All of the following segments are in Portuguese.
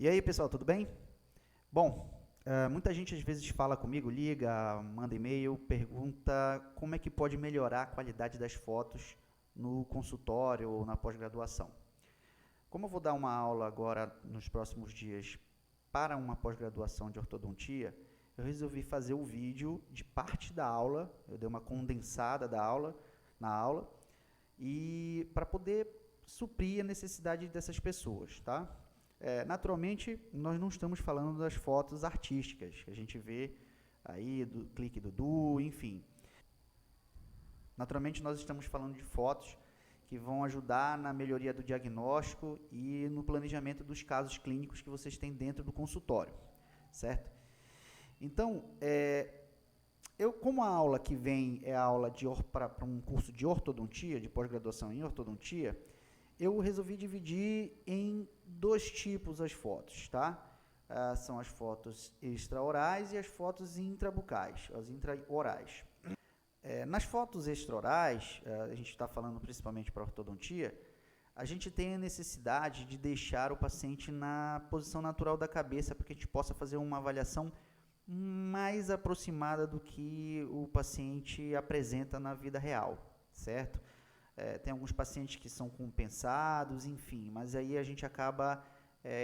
E aí, pessoal, tudo bem? Bom, muita gente às vezes fala comigo, liga, manda e-mail, pergunta como é que pode melhorar a qualidade das fotos no consultório ou na pós-graduação. Como eu vou dar uma aula agora nos próximos dias para uma pós-graduação de ortodontia, eu resolvi fazer o vídeo de parte da aula, eu dei uma condensada da aula na aula, e para poder suprir a necessidade dessas pessoas, tá? Naturalmente, nós não estamos falando das fotos artísticas, que a gente vê aí do Clique Dudu, enfim. Naturalmente, nós estamos falando de fotos que vão ajudar na melhoria do diagnóstico e no planejamento dos casos clínicos que vocês têm dentro do consultório, certo? Então, como a aula que vem é a aula para um curso de ortodontia, de pós-graduação em ortodontia, eu resolvi dividir em dois tipos as fotos, tá? São as fotos extraorais e as fotos intrabucais, as intraorais. Nas fotos extraorais, a gente está falando principalmente para ortodontia, a gente tem a necessidade de deixar o paciente na posição natural da cabeça para que a gente possa fazer uma avaliação mais aproximada do que o paciente apresenta na vida real, certo? Tem alguns pacientes que são compensados, enfim, mas aí a gente acaba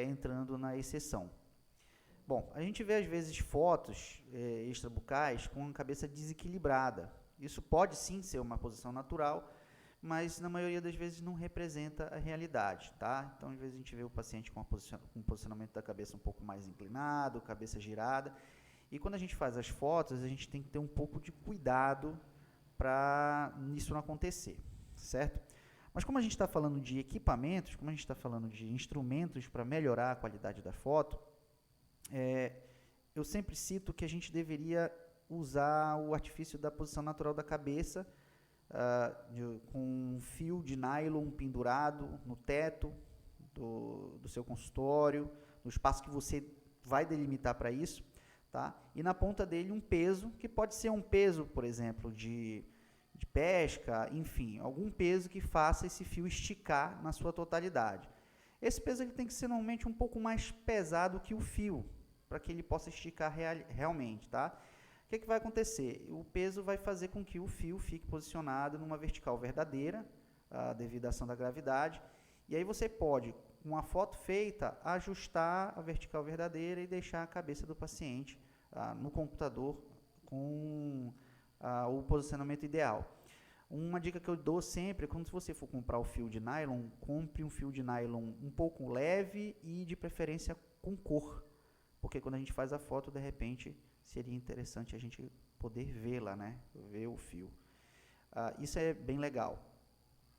entrando na exceção. Bom, a gente vê às vezes fotos extrabucais com a cabeça desequilibrada. Isso pode sim ser uma posição natural, mas na maioria das vezes não representa a realidade, tá? Então, às vezes a gente vê o paciente com um posicionamento da cabeça um pouco mais inclinado, cabeça girada, e quando a gente faz as fotos, a gente tem que ter um pouco de cuidado para isso não acontecer, certo? Mas como a gente está falando de equipamentos, como a gente está falando de instrumentos para melhorar a qualidade da foto, eu sempre cito que a gente deveria usar o artifício da posição natural da cabeça, com um fio de nylon pendurado no teto do seu consultório, no espaço que você vai delimitar para isso, tá? E na ponta dele um peso, que pode ser um peso, por exemplo, de pesca, enfim, algum peso que faça esse fio esticar na sua totalidade. Esse peso ele tem que ser normalmente um pouco mais pesado que o fio, para que ele possa esticar realmente, tá? O que vai acontecer? O peso vai fazer com que o fio fique posicionado numa vertical verdadeira, devido à ação da gravidade, e aí você pode, com a foto feita, ajustar a vertical verdadeira e deixar a cabeça do paciente no computador com o posicionamento ideal. Uma dica que eu dou sempre é quando você for comprar o fio de nylon, compre um fio de nylon um pouco leve e de preferência com cor, porque quando a gente faz a foto, de repente, seria interessante a gente poder vê-la, né? Ver o fio. Isso é bem legal.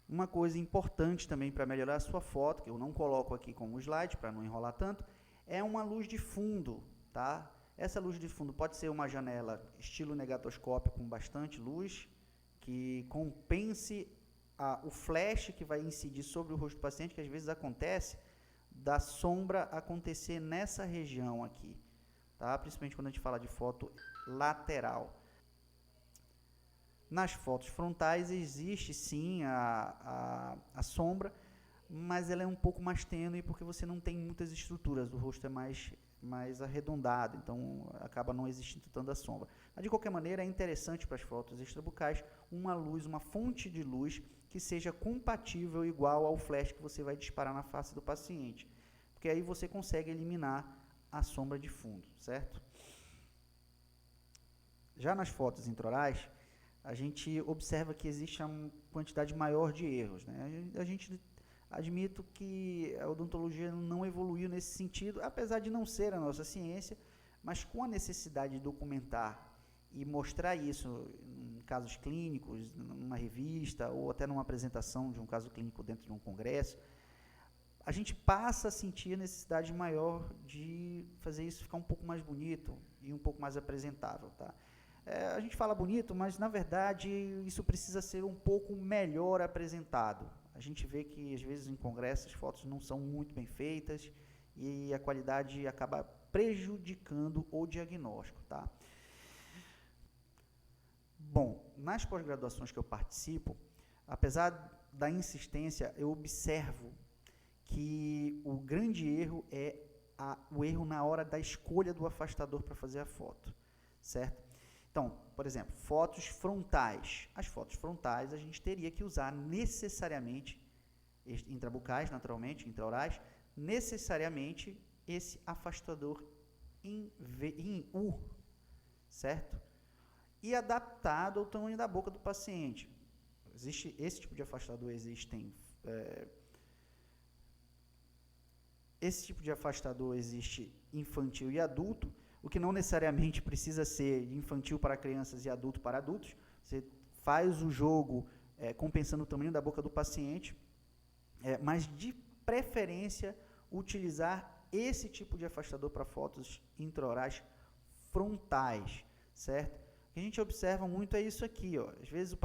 Uma coisa importante também para melhorar a sua foto, que eu não coloco aqui como slide para não enrolar tanto, é uma luz de fundo, tá? Essa luz de fundo pode ser uma janela estilo negatoscópio com bastante luz, que compense o flash que vai incidir sobre o rosto do paciente, que às vezes acontece da sombra acontecer nessa região aqui, tá? Principalmente quando a gente fala de foto lateral. Nas fotos frontais existe sim a sombra, mas ela é um pouco mais tênue porque você não tem muitas estruturas, o rosto é mais arredondado, então acaba não existindo tanta sombra. Mas de qualquer maneira é interessante para as fotos extrabucais uma luz, uma fonte de luz que seja compatível igual ao flash que você vai disparar na face do paciente, porque aí você consegue eliminar a sombra de fundo, certo? Já nas fotos intraorais, a gente observa que existe uma quantidade maior de erros, né? A gente admito que a odontologia não evoluiu nesse sentido, apesar de não ser a nossa ciência, mas com a necessidade de documentar e mostrar isso em casos clínicos, numa revista ou até numa apresentação de um caso clínico dentro de um congresso, a gente passa a sentir a necessidade maior de fazer isso ficar um pouco mais bonito e um pouco mais apresentável, tá? A gente fala bonito, mas na verdade isso precisa ser um pouco melhor apresentado. A gente vê que às vezes em congressos as fotos não são muito bem feitas e a qualidade acaba prejudicando o diagnóstico, tá? Bom, nas pós-graduações que eu participo, apesar da insistência, eu observo que o grande erro é o erro na hora da escolha do afastador para fazer a foto, certo? Então, por exemplo, fotos frontais. As fotos frontais a gente teria que usar necessariamente, intrabucais naturalmente, intraorais, necessariamente esse afastador em U, certo? E adaptado ao tamanho da boca do paciente. Existe esse tipo de afastador, esse tipo de afastador existe infantil e adulto, o que não necessariamente precisa ser infantil para crianças e adulto para adultos. Você faz o jogo compensando o tamanho da boca do paciente, mas de preferência utilizar esse tipo de afastador para fotos intraorais frontais, certo? O que a gente observa muito é isso aqui, ó. Às vezes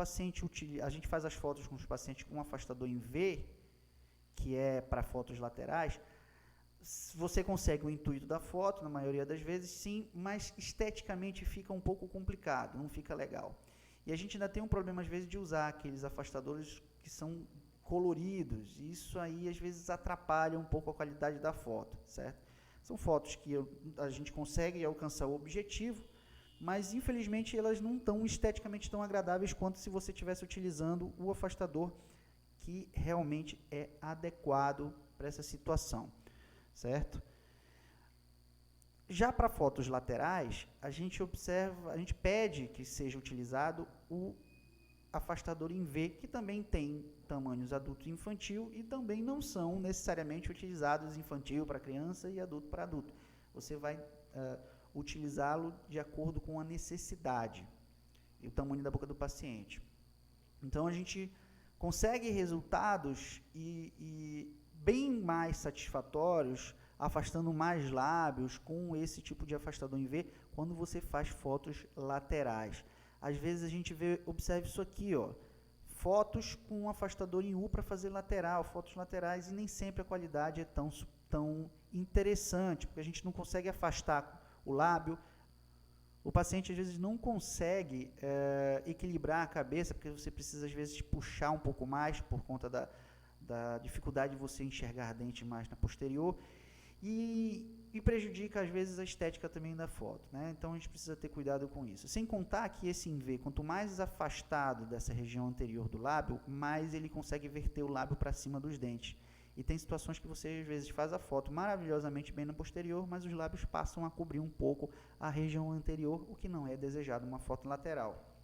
a gente faz as fotos com os pacientes com um afastador em V, que é para fotos laterais. Você consegue o intuito da foto, na maioria das vezes, sim, mas esteticamente fica um pouco complicado, não fica legal. E a gente ainda tem um problema, às vezes, de usar aqueles afastadores que são coloridos, e isso aí, às vezes, atrapalha um pouco a qualidade da foto, certo? São fotos que a gente consegue alcançar o objetivo, mas, infelizmente, elas não estão esteticamente tão agradáveis quanto se você estivesse utilizando o afastador que realmente é adequado para essa situação, certo? Já para fotos laterais, a gente pede que seja utilizado o afastador em V, que também tem tamanhos adulto e infantil e também não são necessariamente utilizados infantil para criança e adulto para adulto. Você vai utilizá-lo de acordo com a necessidade e o tamanho da boca do paciente. Então, a gente consegue resultados bem mais satisfatórios, afastando mais lábios com esse tipo de afastador em V, quando você faz fotos laterais. Às vezes a gente observa isso aqui, ó, fotos com um afastador em U para fazer lateral, fotos laterais, e nem sempre a qualidade é tão interessante, porque a gente não consegue afastar o lábio. O paciente às vezes não consegue equilibrar a cabeça, porque você precisa às vezes puxar um pouco mais por conta da dificuldade de você enxergar dente mais na posterior, e prejudica às vezes a estética também da foto, né? Então a gente precisa ter cuidado com isso. Sem contar que esse em V, quanto mais afastado dessa região anterior do lábio, mais ele consegue verter o lábio para cima dos dentes. E tem situações que você às vezes faz a foto maravilhosamente bem na posterior, mas os lábios passam a cobrir um pouco a região anterior, o que não é desejado numa foto lateral.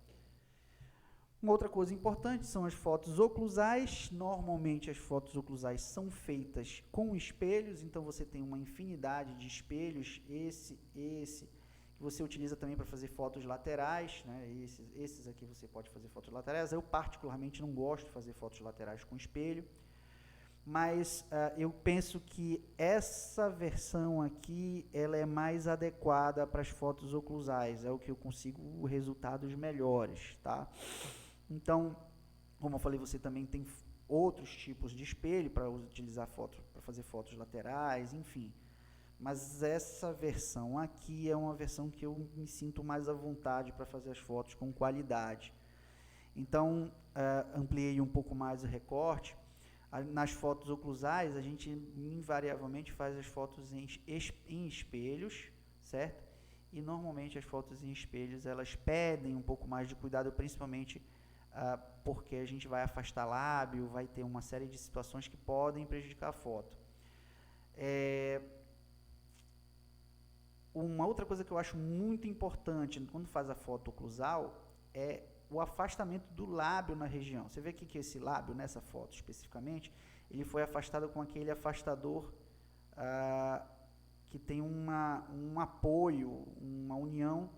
Uma outra coisa importante são as fotos oclusais. Normalmente as fotos oclusais são feitas com espelhos, então você tem uma infinidade de espelhos, esse, que você utiliza também para fazer fotos laterais, né? Esses aqui você pode fazer fotos laterais. Eu particularmente não gosto de fazer fotos laterais com espelho, mas eu penso que essa versão aqui ela é mais adequada para as fotos oclusais, é o que eu consigo resultados melhores, tá? Então, como eu falei, você também tem outros tipos de espelho para utilizar para fazer fotos laterais, enfim. Mas essa versão aqui é uma versão que eu me sinto mais à vontade para fazer as fotos com qualidade. Então, ampliei um pouco mais o recorte. Nas fotos oclusais, a gente invariavelmente faz as fotos em espelhos, certo? E normalmente as fotos em espelhos, elas pedem um pouco mais de cuidado, principalmente porque a gente vai afastar lábio, vai ter uma série de situações que podem prejudicar a foto. Uma outra coisa que eu acho muito importante quando faz a foto oclusal é o afastamento do lábio na região. Você vê aqui que esse lábio, nessa foto especificamente, ele foi afastado com aquele afastador que tem um apoio, uma união,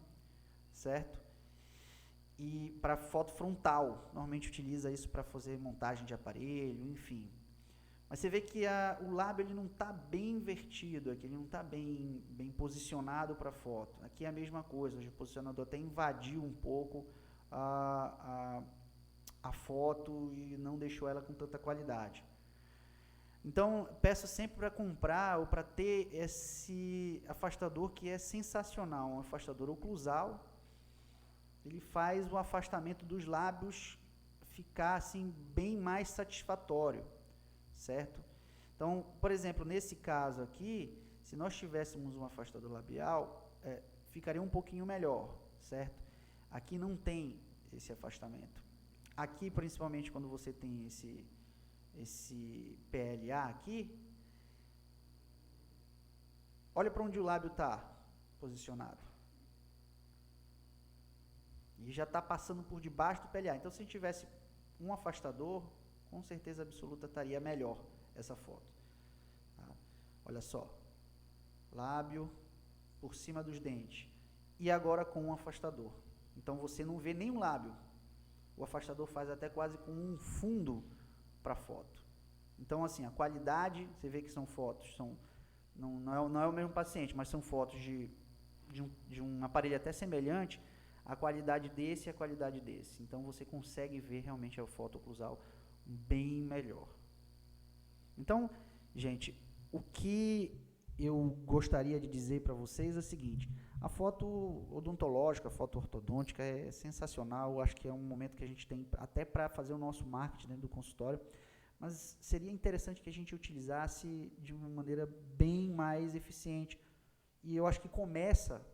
certo? E para foto frontal, normalmente utiliza isso para fazer montagem de aparelho, enfim. Mas você vê que o lábio ele não está bem invertido, aqui, ele não está bem posicionado para a foto. Aqui é a mesma coisa, o posicionador até invadiu um pouco a foto e não deixou ela com tanta qualidade. Então, peço sempre para comprar ou para ter esse afastador que é sensacional, um afastador oclusal. Ele faz o afastamento dos lábios ficar assim bem mais satisfatório, certo? Então, por exemplo, nesse caso aqui, Se nós tivéssemos um afastador labial, ficaria um pouquinho melhor, certo? Aqui não tem esse afastamento. Aqui, principalmente, quando você tem esse PLA aqui, olha para onde o lábio está posicionado. E já está passando por debaixo do PLA. Então, se a gente tivesse um afastador, com certeza absoluta estaria melhor essa foto. Tá? Olha só. Lábio por cima dos dentes. E agora com um afastador. Então, você não vê nenhum lábio. O afastador faz até quase com um fundo para a foto. Então, assim, a qualidade, você vê que são fotos, não é o mesmo paciente, mas são fotos de um aparelho até semelhante, a qualidade desse e a qualidade desse. Então, você consegue ver realmente a foto oclusal bem melhor. Então, gente, o que eu gostaria de dizer para vocês é o seguinte: a foto odontológica, a foto ortodôntica é sensacional. Eu acho que é um momento que a gente tem até para fazer o nosso marketing dentro do consultório, mas seria interessante que a gente utilizasse de uma maneira bem mais eficiente. E eu acho que começa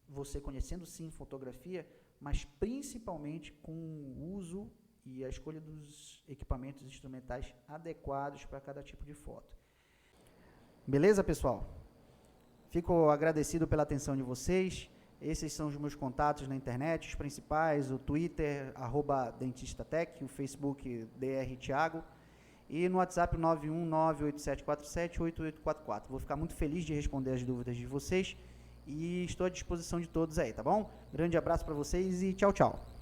você conhecendo sim fotografia, mas principalmente com o uso e a escolha dos equipamentos instrumentais adequados para cada tipo de foto. Beleza, pessoal? Fico agradecido pela atenção de vocês. Esses são os meus contatos na internet, os principais: o Twitter, @dentistatec, o Facebook, Dr. Thiago, e no WhatsApp, 91987478844. Vou ficar muito feliz de responder as dúvidas de vocês e estou à disposição de todos aí, tá bom? Grande abraço para vocês e tchau, tchau.